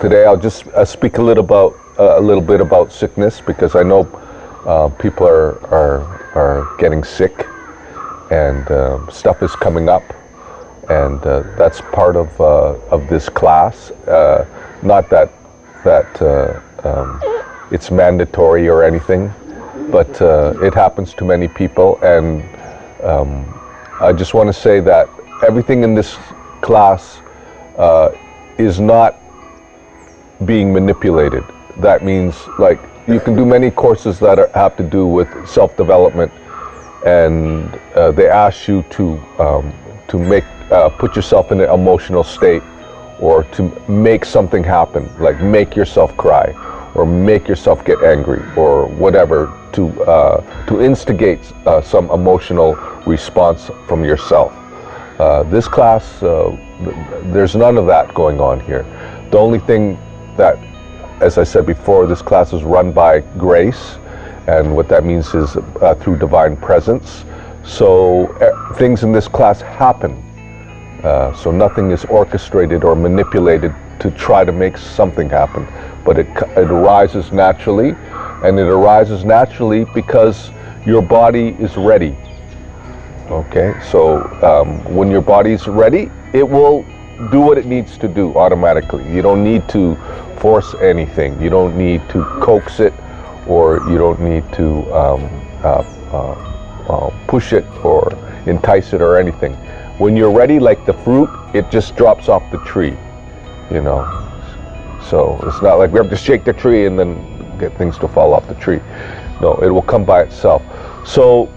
today I'll just speak a little bit about sickness, because I know people are getting sick, and stuff is coming up, and that's part of this class. Not that it's mandatory or anything, but it happens to many people, and I just want to say that everything in this class is not being manipulated. That means, like, you can do many courses that have to do with self-development, and they ask you to put yourself in an emotional state, or to make something happen, like make yourself cry, or make yourself get angry, or whatever, to instigate some emotional response from yourself. This class, there's none of that going on here. The only thing that, as I said before, this class is run by grace, and what that means is through divine presence. So things in this class happen. So nothing is orchestrated or manipulated to try to make something happen, but it arises naturally, and it arises naturally because your body is ready. Okay, so when your body's ready, it will do what it needs to do automatically. You don't need to force anything. You don't need to coax it, or you don't need to push it or entice it or anything. When you're ready, like the fruit, it just drops off the tree, you know. So it's not like we have to shake the tree and then get things to fall off the tree. No, it will come by itself. So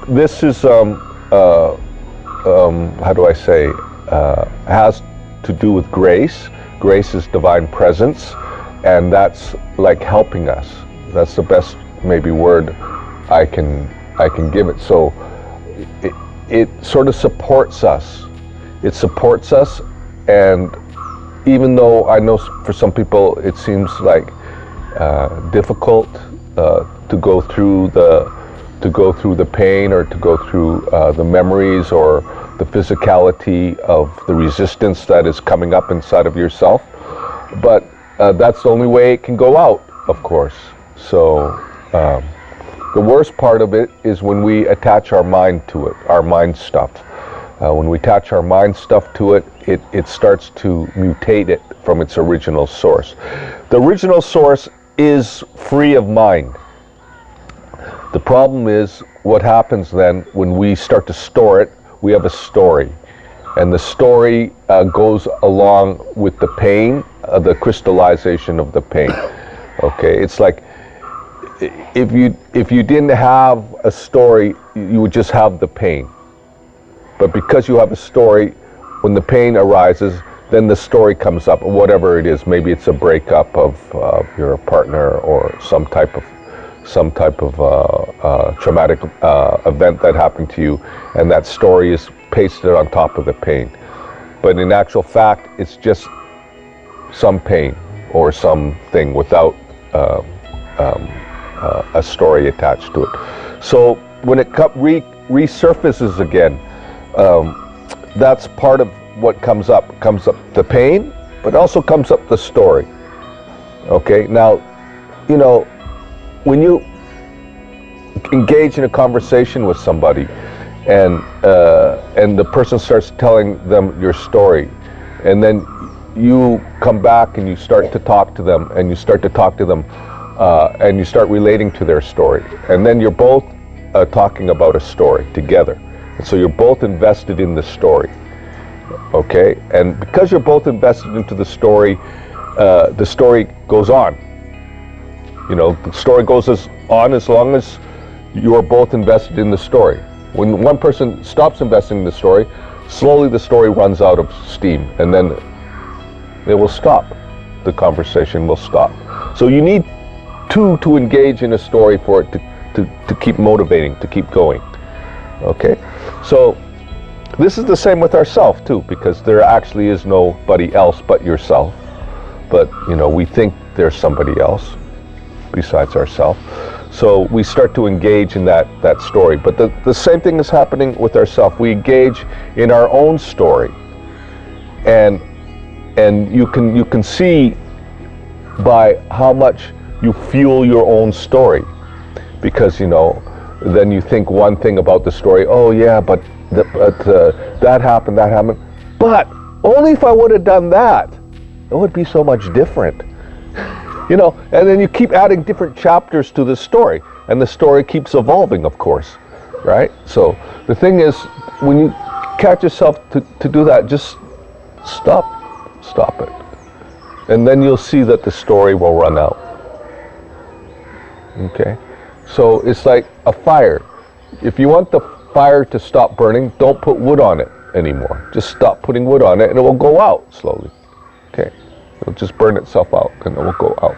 this is, how do I say, has to do with grace. Grace is divine presence, and that's like helping us. That's the best maybe word I can give it. So it sort of supports us. It supports us, and even though I know for some people it seems like difficult to go through the pain, or to go through the memories, or the physicality of the resistance that is coming up inside of yourself, but that's the only way it can go out, of course. So the worst part of it is when we attach our mind to it, our mind stuff. When we attach our mind stuff to it, it starts to mutate it from its original source. The original source is free of mind. The problem is what happens then when we start to store it. We have a story, and the story goes along with the pain, the crystallization of the pain. Okay, it's like if you didn't have a story, you would just have the pain. But because you have a story, when the pain arises, then the story comes up, whatever it is. Maybe it's a breakup of your partner, or some type of traumatic event that happened to you, and that story is pasted on top of the pain. But in actual fact, it's just some pain or something without a story attached to it. So when it resurfaces again, that's part of what comes up. Comes up the pain, but also comes up the story. Okay, now, you know, when you engage in a conversation with somebody, and the person starts telling them your story, and then you come back and you start to talk to them, and you start relating to their story, and then you're both talking about a story together, and so you're both invested in the story. Okay, and because you're both invested into the story goes on. You know, the story goes on as long as you're both invested in the story. When one person stops investing in the story, slowly the story runs out of steam, and then it will stop. The conversation will stop. So you need two to engage in a story for it to keep motivating, to keep going. Okay? So this is the same with ourselves too, because there actually is nobody else but yourself. But, you know, we think there's somebody else besides ourselves. So we start to engage in that story. But the same thing is happening with ourselves. We engage in our own story. And and you can see by how much you fuel your own story, because then you think one thing about the story. Oh yeah, but that happened, but only if I would have done that, it would be so much different. And then you keep adding different chapters to the story, and the story keeps evolving, of course, right? So the thing is, when you catch yourself to do that, just stop it. And then you'll see that the story will run out. Okay? So it's like a fire. If you want the fire to stop burning, don't put wood on it anymore. Just stop putting wood on it and it will go out slowly. Okay? It'll just burn itself out and it will go out.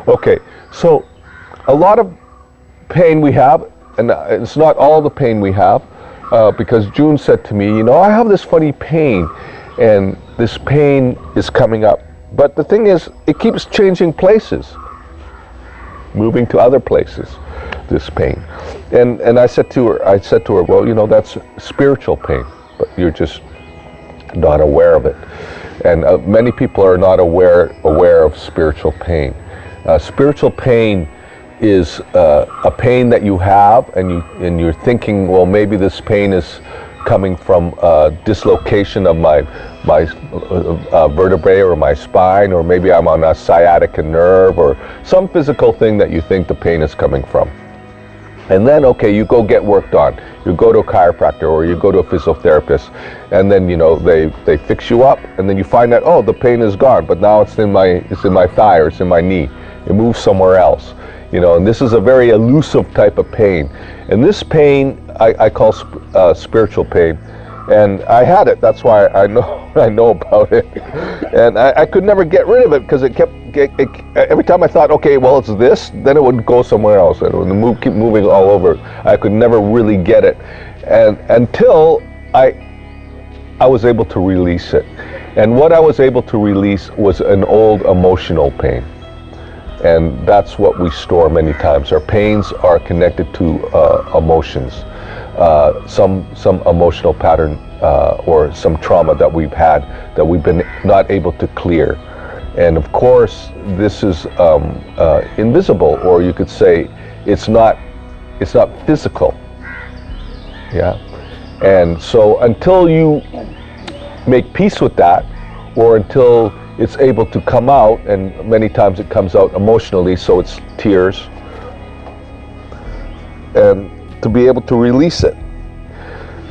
Okay, so a lot of pain we have, and it's not all the pain we have, because June said to me, I have this funny pain, and this pain is coming up. But the thing is, it keeps changing places, moving to other places, this pain. And I said to her, well, that's spiritual pain, but you're just not aware of it. And many people are not aware of spiritual pain. Spiritual pain is a pain that you have, and you're thinking, well, maybe this pain is coming from dislocation of my vertebrae or my spine, or maybe I'm on a sciatica nerve, or some physical thing that you think the pain is coming from. And then, okay, you go get worked on. You go to a chiropractor or you go to a physiotherapist, and then they fix you up, and then you find that, oh, the pain is gone, but now it's in my thigh or it's in my knee. It moves somewhere else. And this is a very elusive type of pain. And this pain I call spiritual pain. And I had it, that's why I know about it. And I could never get rid of it, because it kept, every time I thought, okay, well, it's this, then it would go somewhere else. It would keep moving all over. I could never really get it. And until I was able to release it. And what I was able to release was an old emotional pain. And that's what we store many times. Our pains are connected to emotions. Some emotional pattern or some trauma that we've had that we've been not able to clear. And of course, this is invisible, or you could say it's not physical. Yeah. And so until you make peace with that, or until it's able to come out, and many times it comes out emotionally, so it's tears, and to be able to release it,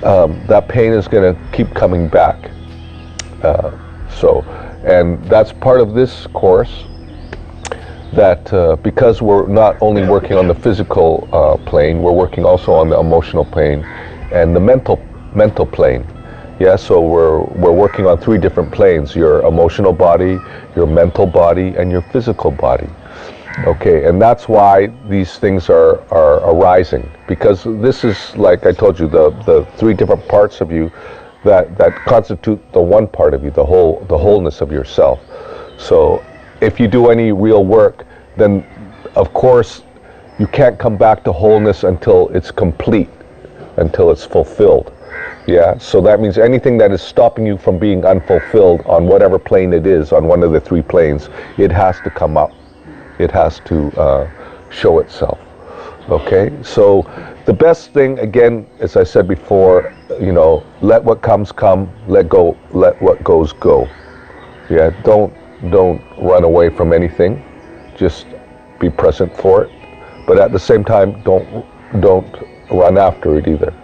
that pain is going to keep coming back. And that's part of this course, that because we're not only working on the physical plane, we're working also on the emotional plane and the mental plane. Yeah, so we're working on 3 different planes: your emotional body, your mental body, and your physical body. Okay, and that's why these things are arising, because this is, like I told you, the 3 different parts of you that constitute the one part of you, the wholeness of yourself. So if you do any real work, then of course you can't come back to wholeness until it's complete, until it's fulfilled. Yeah, so that means anything that is stopping you from being unfulfilled on whatever plane it is, on one of the 3 planes, it has to come up. It has to show itself. Okay, so the best thing, again, as I said before, let what comes come, let go, let what goes go. Yeah, don't run away from anything. Just be present for it, but at the same time, don't run after it either.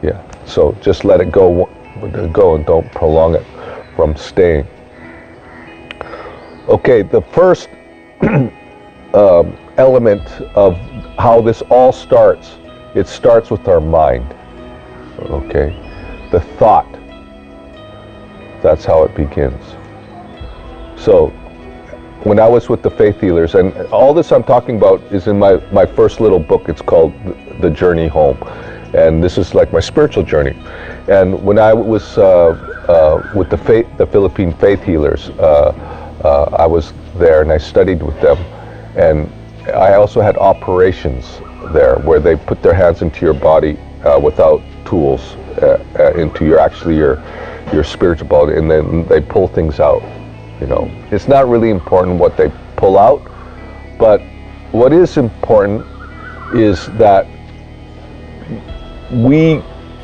Yeah, so just let it go and don't prolong it from staying. Okay, the first element of how this all starts, it starts with our mind. Okay, the thought, that's how it begins. So when I was with the faith healers, and all this I'm talking about is in my first little book. It's called The Journey Home, and this is like my spiritual journey. And when I was with the Philippine faith healers, I was there and I studied with them, and I also had operations there where they put their hands into your body without tools, into your your spiritual body, and then they pull things out. You know, it's not really important what they pull out, but what is important is that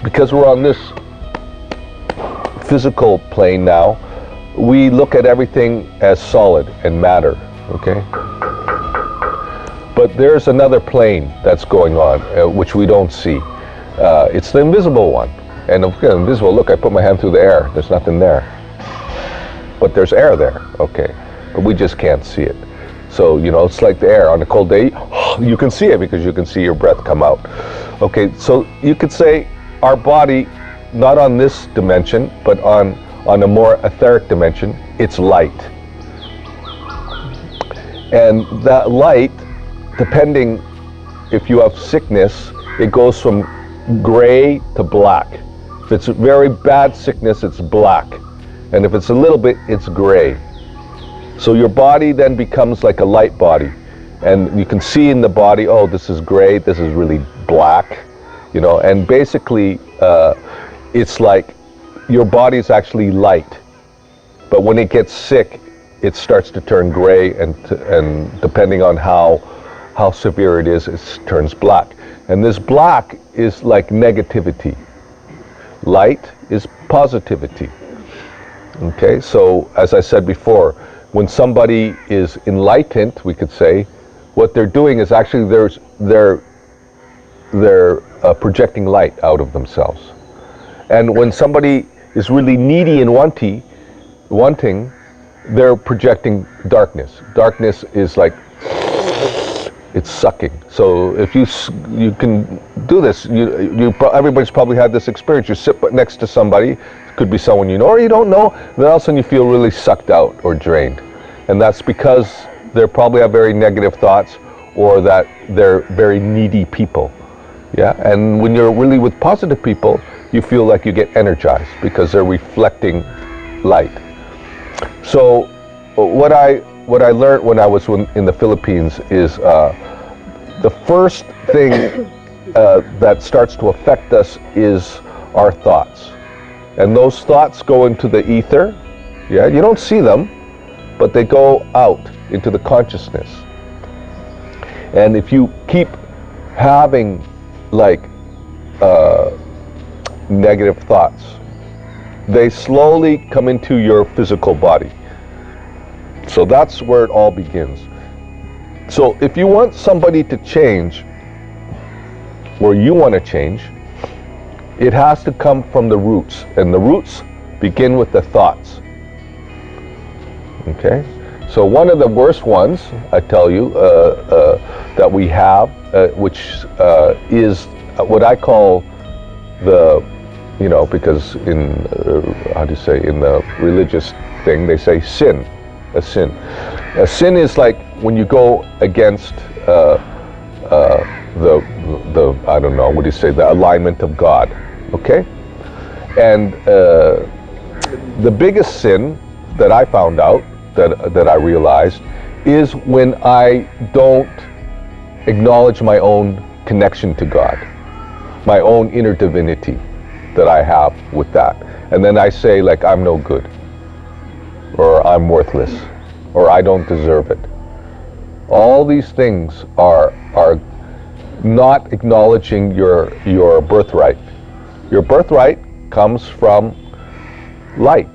because we're on this physical plane now, we look at everything as solid and matter, okay? But there's another plane that's going on, which we don't see. It's the invisible one. And invisible, look, I put my hand through the air, there's nothing there. But there's air there, okay? But we just can't see it. So, you know, it's like the air. On a cold day, you can see it because you can see your breath come out. Okay, so you could say our body, not on this dimension, but on a more etheric dimension, it's light. And that light, depending if you have sickness, it goes from gray to black. If it's a very bad sickness, it's black. And if it's a little bit, it's gray. So your body then becomes like a light body. And you can see in the body, oh, this is gray, this is really black, you know, and basically it's like your body is actually light. But when it gets sick, it starts to turn gray, and depending on how severe it is, it turns black. And this black is like negativity. Light is positivity. Okay, so as I said before, when somebody is enlightened, we could say, what they're doing is actually they're projecting light out of themselves. And when somebody is really needy and wanting, they're projecting darkness. Darkness is like, it's sucking. So if you can do this, everybody's probably had this experience. You sit next to somebody, could be someone you know or you don't know, then all of a sudden you feel really sucked out or drained. And that's because they probably have very negative thoughts, or that they're very needy people. Yeah, and when you're really with positive people, you feel like you get energized because they're reflecting light. So what I learned when I was in the Philippines is the first thing that starts to affect us is our thoughts. And those thoughts go into the ether. Yeah, you don't see them, but they go out into the consciousness. And if you keep having like negative thoughts, they slowly come into your physical body. So that's where it all begins. So if you want somebody to change, or you want to change, it has to come from the roots, and the roots begin with the thoughts. Okay, so one of the worst ones, I tell you, that we have, which is what I call the, you know, because in, how do you say, in the religious thing, they say sin, a sin. A sin is like when you go against the I don't know, what do you say, the alignment of God, okay? And the biggest sin that I found out, that I realized, is when I don't acknowledge my own connection to God, my own inner divinity that I have with that. And then I say, like, I'm no good, or I'm worthless, or I don't deserve it. All these things are not acknowledging your birthright. Your birthright comes from light,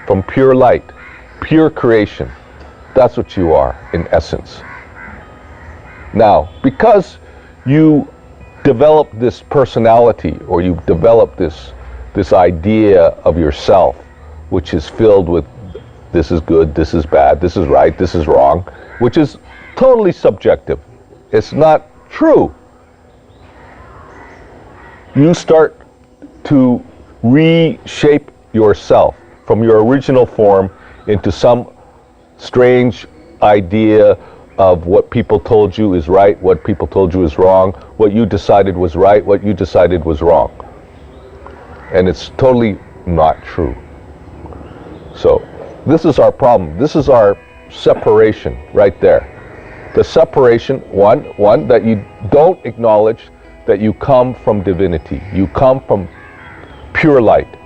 from pure light, pure creation. That's what you are in essence. Now, because you develop this personality, or you develop this idea of yourself, which is filled with this is good, this is bad, this is right, this is wrong, which is totally subjective. It's not true. You start to reshape yourself from your original form into some strange idea of what people told you is right, what people told you is wrong, what you decided was right, what you decided was wrong. And it's totally not true. So this is our problem. This is our separation right there. The separation, one, that you don't acknowledge that you come from divinity. You come from pure light.